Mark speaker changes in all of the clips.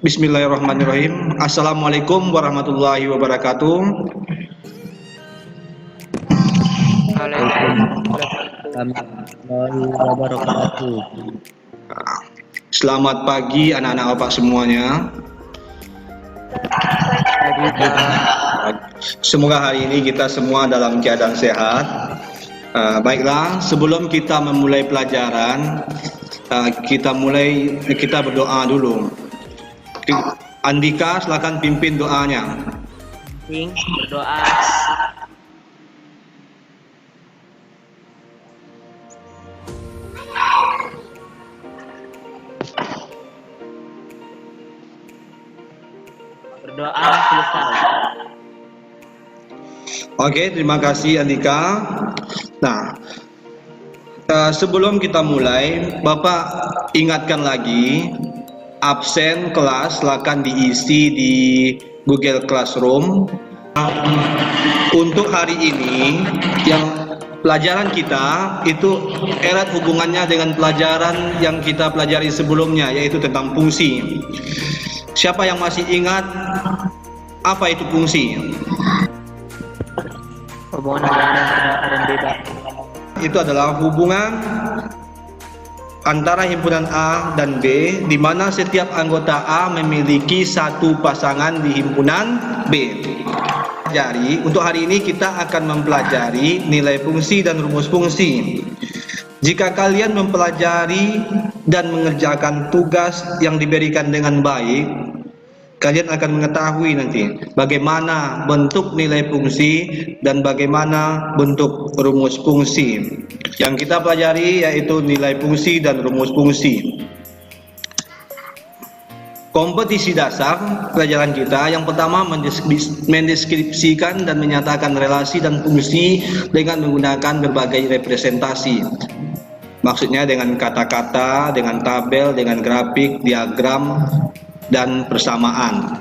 Speaker 1: Bismillahirrahmanirrahim. Assalamualaikum warahmatullahi wabarakatuh.
Speaker 2: Waalaikumsalam warahmatullahi wabarakatuh.
Speaker 1: Selamat pagi anak-anak Bapak semuanya.
Speaker 2: Pagi Pak.
Speaker 1: Semoga hari ini kita semua dalam keadaan sehat. Baiklah, sebelum kita memulai pelajaran, kita berdoa dulu. Andika, silakan pimpin doanya.
Speaker 2: Berdoa. Berdoa selesai.
Speaker 1: Oke, terima kasih Andika. Nah, sebelum kita mulai, Bapak ingatkan lagi, absen kelas silakan diisi di Google Classroom. Untuk hari ini, yang pelajaran kita itu erat hubungannya dengan pelajaran yang kita pelajari sebelumnya, yaitu tentang fungsi. Siapa yang masih ingat apa itu fungsi?
Speaker 2: Hubungan antara A dan B, Pak.
Speaker 1: Itu adalah hubungan antara himpunan A dan B, di mana setiap anggota A memiliki satu pasangan di himpunan B. Jadi, untuk hari ini kita akan mempelajari nilai fungsi dan rumus fungsi. Jika kalian mempelajari dan mengerjakan tugas yang diberikan dengan baik, kalian akan mengetahui nanti bagaimana bentuk nilai fungsi dan bagaimana bentuk rumus fungsi. Yang kita pelajari yaitu nilai fungsi dan rumus fungsi. Kompetisi dasar pelajaran kita yang pertama mendeskripsikan dan menyatakan relasi dan fungsi dengan menggunakan berbagai representasi. Maksudnya dengan kata-kata, dengan tabel, dengan grafik, diagram, dan persamaan.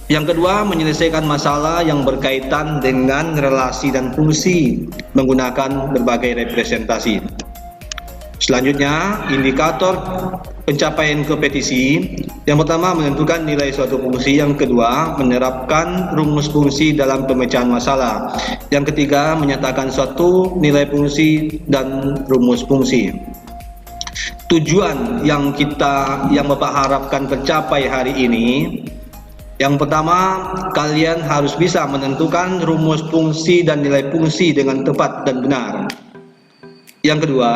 Speaker 1: Yang kedua, menyelesaikan masalah yang berkaitan dengan relasi dan fungsi menggunakan berbagai representasi. Selanjutnya, indikator pencapaian kompetisi. Yang pertama, menentukan nilai suatu fungsi. Yang kedua, menerapkan rumus fungsi dalam pemecahan masalah. Yang ketiga, menyatakan suatu nilai fungsi dan rumus fungsi. Tujuan yang Bapak harapkan tercapai hari ini, yang pertama, kalian harus bisa menentukan rumus fungsi dan nilai fungsi dengan tepat dan benar. Yang kedua,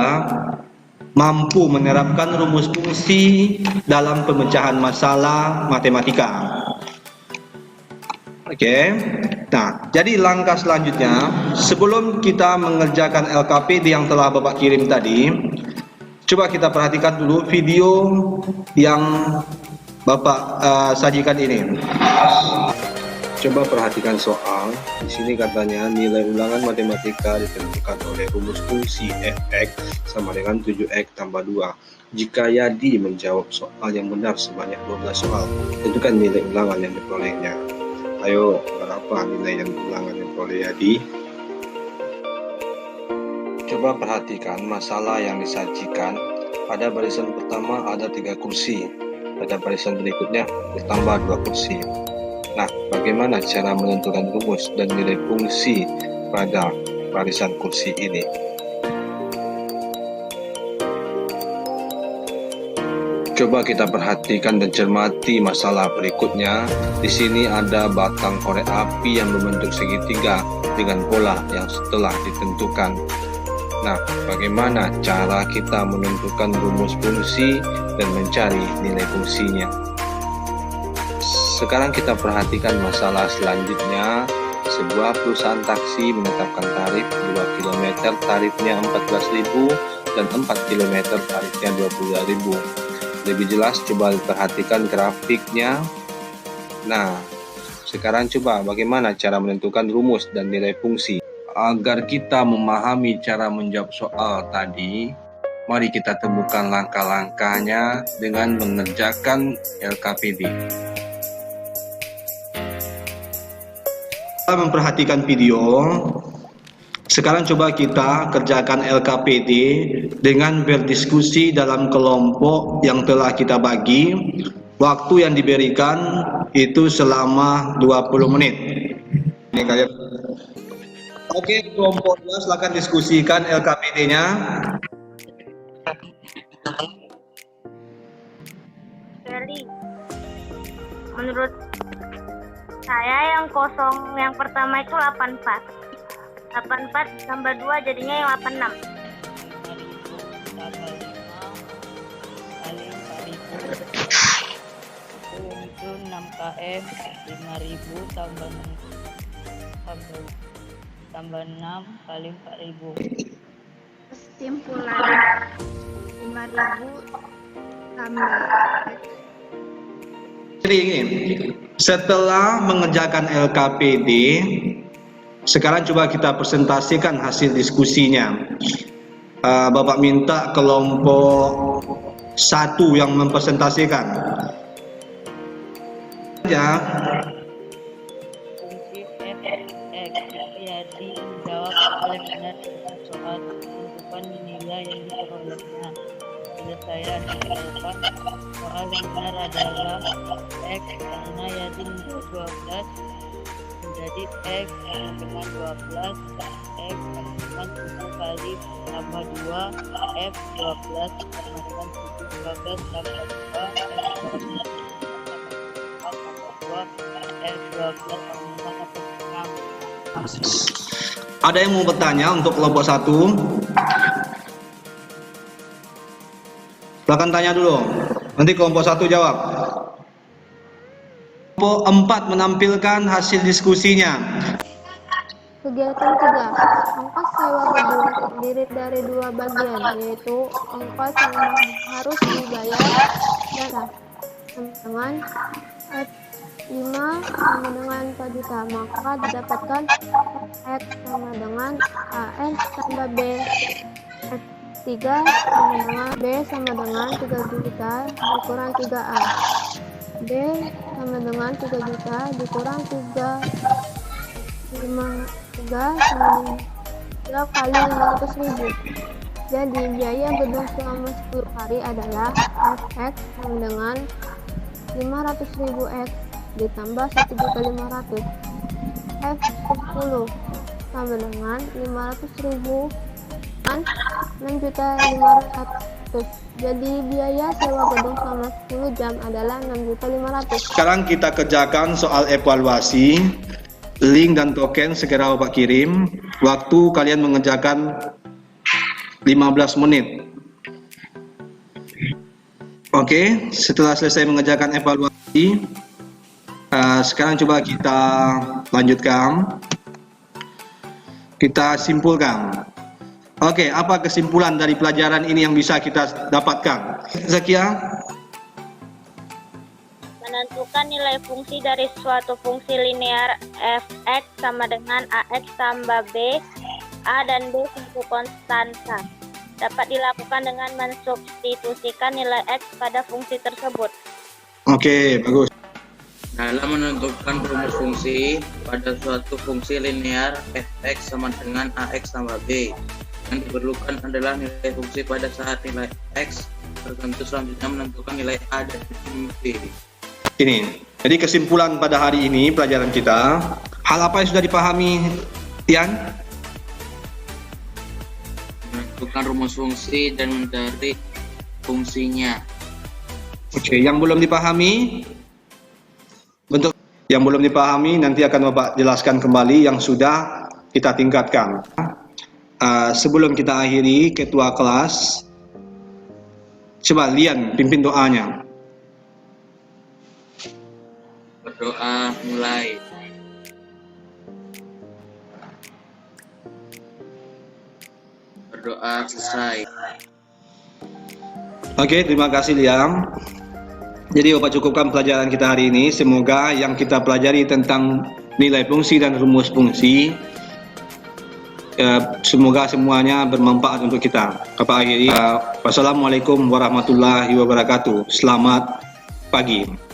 Speaker 1: mampu menerapkan rumus fungsi dalam pemecahan masalah matematika. Oke. Nah, jadi langkah selanjutnya, sebelum kita mengerjakan LKPD yang telah Bapak kirim tadi, coba kita perhatikan dulu video yang Bapak sajikan ini. Coba perhatikan soal. Di sini katanya nilai ulangan matematika ditentukan oleh rumus fungsi f(x) sama dengan 7x tambah 2. Jika Yadi menjawab soal yang benar sebanyak 12 soal, tentukan nilai ulangan yang diperolehnya. Ayo, berapa nilai yang ulangan yang diperoleh Yadi? Coba perhatikan masalah yang disajikan. Pada barisan pertama ada 3 kursi. Pada barisan berikutnya bertambah 2 kursi. Nah, bagaimana cara menentukan rumus dan nilai fungsi pada barisan kursi ini? Coba kita perhatikan dan cermati masalah berikutnya. Di sini ada batang korek api yang membentuk segitiga dengan pola yang telah ditentukan. Nah, bagaimana cara kita menentukan rumus fungsi dan mencari nilai fungsinya? Sekarang kita perhatikan masalah selanjutnya. Sebuah perusahaan taksi menetapkan tarif 2 km tarifnya 14.000 dan 4 km tarifnya 22.000. Lebih jelas coba perhatikan grafiknya. Nah, sekarang coba bagaimana cara menentukan rumus dan nilai fungsi. Agar kita memahami cara menjawab soal tadi, mari kita temukan langkah-langkahnya dengan mengerjakan LKPD. Kita memperhatikan video. Sekarang coba kita kerjakan LKPD dengan berdiskusi dalam kelompok yang telah kita bagi. Waktu yang diberikan itu selama 20 menit. Ini kalian. Oke, kelompok 2 silakan diskusikan LKPD-nya.
Speaker 3: Kelly, menurut saya yang kosong yang pertama itu 84 tambah 2 jadinya yang 86.
Speaker 4: 6 km 5.000 tambah 6 kali 4.000.
Speaker 3: Kesimpulan 5.000 tambah
Speaker 1: Jadi ini, setelah mengerjakan LKPD, sekarang coba kita presentasikan hasil diskusinya. Bapak minta kelompok 1 yang mempresentasikan. Ya.
Speaker 4: Fungsi f x ya dijawab oleh benar dengan soal tentukan nilai yang diperolehnya. Penyelesaian jawaban soal yang benar adalah x karena Yadin 12 menjadi x sama dengan 12 x sama dengan 7 kali tambah 2 x 12 sama dengan 7 12 tambah 2 x 12 sama dengan 6.
Speaker 1: Ada yang mau bertanya untuk kelompok 1? Silakan tanya dulu. Nanti kelompok 1 jawab. Kelompok 4 menampilkan hasil diskusinya.
Speaker 5: Kegiatan 3. Ongkos sewa gedung terdiri dari 2 bagian, yaitu ongkos yang harus dibayar daerah dengan F5 sama dengan 4 juta, maka didapatkan X sama dengan AN tambah B. F3 sama dengan B sama dengan 3 juta dikurang 3A. B sama dengan 3 juta dikurang 3 sama 3 kali 500.000. Jadi biaya gedung selama 10 hari adalah Fx sama dengan 500.000 X ditambah 1.500. F10 sama dengan 500.000 kan 6.500. Jadi biaya sewa gedung selama 10 jam adalah 6.500.
Speaker 1: Sekarang kita kerjakan soal evaluasi. Link dan token segera Bapak kirim. Waktu kalian mengerjakan 15 menit. Oke, setelah selesai mengerjakan evaluasi, sekarang coba kita lanjutkan. Kita simpulkan. Oke, apa kesimpulan dari pelajaran ini yang bisa kita dapatkan? Zakia?
Speaker 3: Menentukan nilai fungsi dari suatu fungsi linear fx sama dengan ax tambah b, a dan b satu konstanta. Dapat dilakukan dengan mensubstitusikan nilai x pada fungsi tersebut.
Speaker 1: Oke, bagus.
Speaker 6: Dalam menentukan rumus fungsi pada suatu fungsi linear fx sama dengan ax tambah b, yang diperlukan adalah nilai fungsi pada saat nilai x tertentu, selanjutnya menentukan nilai a dan b.
Speaker 1: Ini, jadi kesimpulan pada hari ini pelajaran kita, hal apa yang sudah dipahami, Tian?
Speaker 6: Menentukan rumus fungsi dan mencari fungsinya.
Speaker 1: Oke, yang belum dipahami, bentuk yang belum dipahami nanti akan Bapak jelaskan kembali yang sudah kita tingkatkan. Sebelum kita akhiri, ketua kelas, coba Lian pimpin doanya.
Speaker 6: Berdoa mulai. Berdoa selesai.
Speaker 1: Oke, terima kasih Liam. Jadi Bapak cukupkan pelajaran kita hari ini. Semoga yang kita pelajari tentang nilai fungsi dan rumus fungsi, semoga semuanya bermanfaat untuk kita. Bapak akhiri. Wassalamualaikum warahmatullahi wabarakatuh. Selamat pagi.